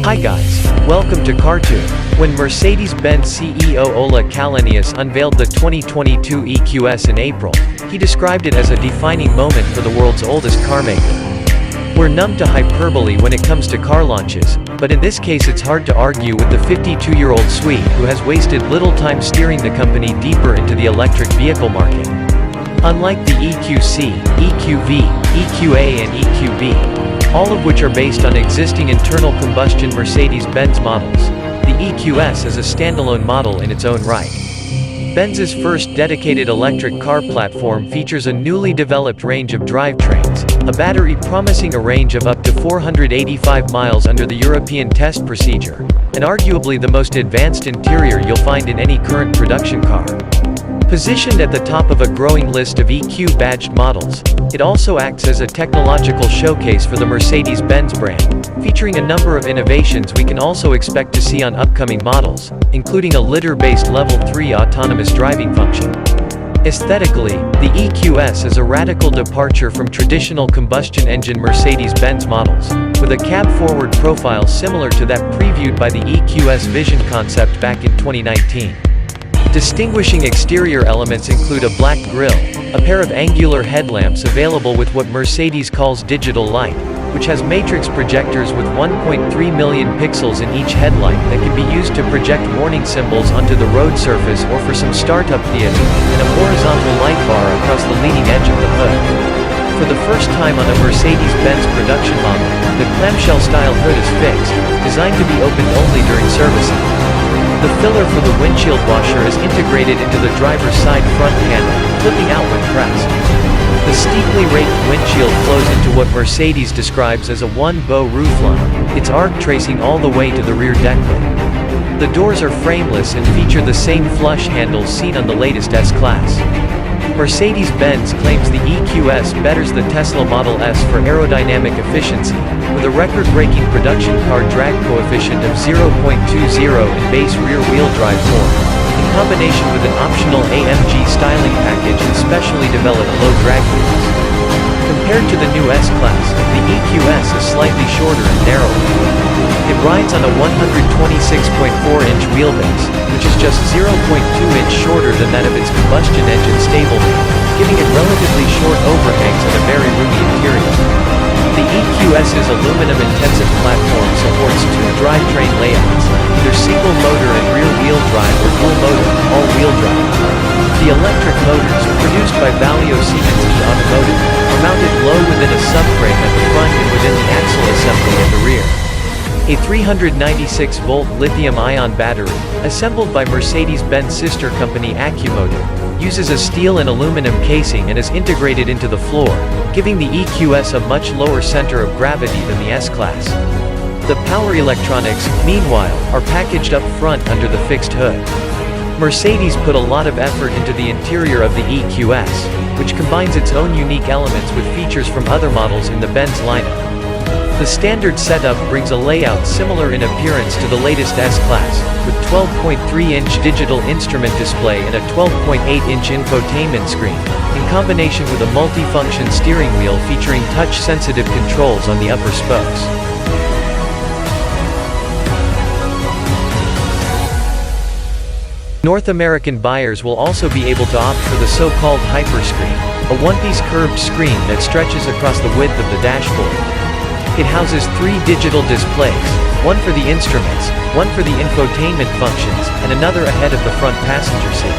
Hi guys, welcome to Cartoon. When Mercedes-Benz CEO Ola Kalenius unveiled the 2022 EQS in April, he described it as a defining moment for the world's oldest carmaker. We're numb to hyperbole when it comes to car launches, but in this case it's hard to argue with the 52-year-old Swede who has wasted little time steering the company deeper into the electric vehicle market. Unlike the EQC, EQV, EQA and EQB, all of which are based on existing internal combustion Mercedes-Benz models, the EQS is a standalone model in its own right. Benz's first dedicated electric car platform features a newly developed range of drivetrains, a battery promising a range of up to 485 miles under the European test procedure, and arguably the most advanced interior you'll find in any current production car. Positioned at the top of a growing list of EQ-badged models, it also acts as a technological showcase for the Mercedes-Benz brand, featuring a number of innovations we can also expect to see on upcoming models, including a lidar-based Level 3 autonomous driving function. Aesthetically, the EQS is a radical departure from traditional combustion engine Mercedes-Benz models, with a cab-forward profile similar to that previewed by the EQS Vision concept back in 2019. Distinguishing exterior elements include a black grille, a pair of angular headlamps available with what Mercedes calls digital light, which has matrix projectors with 1.3 million pixels in each headlight that can be used to project warning symbols onto the road surface or for some startup theater, and a horizontal light bar across the leading edge of the hood. For the first time on a Mercedes-Benz production model, the clamshell-style hood is fixed, designed to be opened only during servicing. The filler for the windshield washer is integrated into the driver's side front panel, flipping out when pressed. The steeply raked windshield flows into what Mercedes describes as a one-bow roofline, its arc tracing all the way to the rear deck lid. The doors are frameless and feature the same flush handles seen on the latest S-Class. Mercedes-Benz claims the EQS betters the Tesla Model S for aerodynamic efficiency, with a record-breaking production car drag coefficient of 0.20 in base rear-wheel drive torque, in combination with an optional AMG styling package and specially developed low-drag wheels. Compared to the new S-Class, the EQS is slightly shorter and narrower. It rides on a 126.4-inch wheelbase, which is just 0.2 shorter than that of its combustion engine stablemate, giving it relatively short overhangs and a very roomy interior. The EQS's aluminum-intensive platform supports two drivetrain layouts, either single-motor and rear-wheel drive or dual-motor, all-wheel drive. The electric motors, produced by Valeo Siemens E-Automotive, are mounted low within a subframe at the front and within the axle assembly at the rear. A 396-volt lithium-ion battery, assembled by Mercedes-Benz sister company Accumumotor, uses a steel and aluminum casing and is integrated into the floor, giving the EQS a much lower center of gravity than the S-Class. The power electronics, meanwhile, are packaged up front under the fixed hood. Mercedes put a lot of effort into the interior of the EQS, which combines its own unique elements with features from other models in the Benz lineup. The standard setup brings a layout similar in appearance to the latest S-Class, with 12.3-inch digital instrument display and a 12.8-inch infotainment screen, in combination with a multi-function steering wheel featuring touch-sensitive controls on the upper spokes. North American buyers will also be able to opt for the so-called Hyperscreen, a one-piece curved screen that stretches across the width of the dashboard. It houses three digital displays, one for the instruments, one for the infotainment functions, and another ahead of the front passenger seat.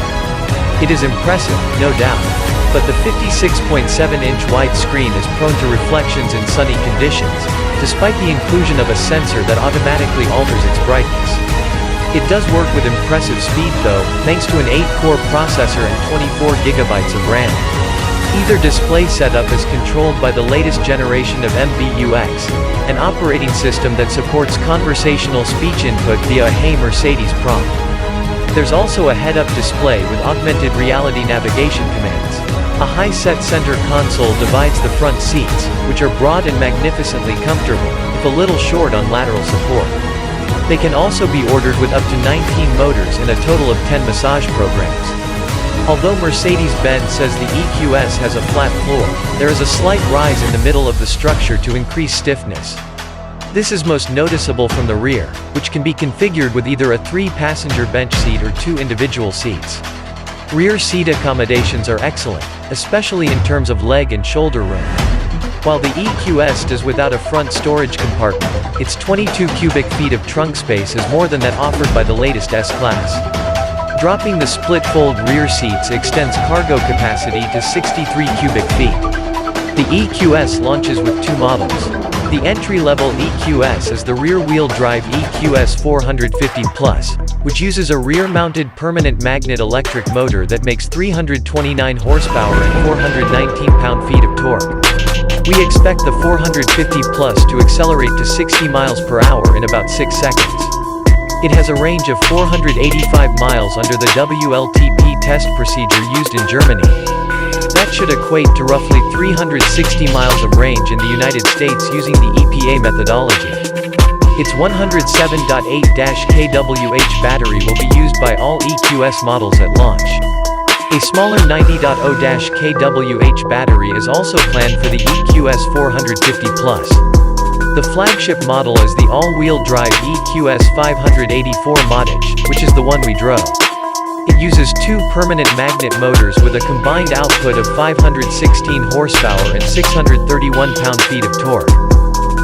It is impressive, no doubt, but the 56.7-inch wide screen is prone to reflections in sunny conditions, despite the inclusion of a sensor that automatically alters its brightness. It does work with impressive speed though, thanks to an 8-core processor and 24 GB of RAM. Either display setup is controlled by the latest generation of MBUX, an operating system that supports conversational speech input via a Hey Mercedes prompt. There's also a head-up display with augmented reality navigation commands. A high-set center console divides the front seats, which are broad and magnificently comfortable, if a little short on lateral support. They can also be ordered with up to 19 motors and a total of 10 massage programs. Although Mercedes-Benz says the EQS has a flat floor, there is a slight rise in the middle of the structure to increase stiffness. This is most noticeable from the rear, which can be configured with either a 3-passenger bench seat or 2 individual seats. Rear seat accommodations are excellent, especially in terms of leg and shoulder room. While the EQS does without a front storage compartment, its 22 cubic feet of trunk space is more than that offered by the latest S-Class. Dropping the split-fold rear seats extends cargo capacity to 63 cubic feet. The EQS launches with 2 models. The entry-level EQS is the rear-wheel drive EQS 450 Plus, which uses a rear-mounted permanent magnet electric motor that makes 329 horsepower and 419 pound-feet of torque. We expect the 450 Plus to accelerate to 60 miles per hour in about 6 seconds. It has a range of 485 miles under the WLTP test procedure used in Germany. That should equate to roughly 360 miles of range in the United States using the EPA methodology. Its 107.8-kWh battery will be used by all EQS models at launch. A smaller 90.0-kWh battery is also planned for the EQS 450 Plus. The flagship model is the all-wheel drive EQS 584 Modic, which is the one we drove. It uses 2 permanent magnet motors with a combined output of 516 horsepower and 631 pound-feet of torque.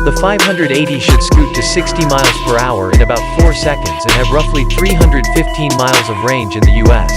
The 580 should scoot to 60 miles per hour in about 4 seconds and have roughly 315 miles of range in the US.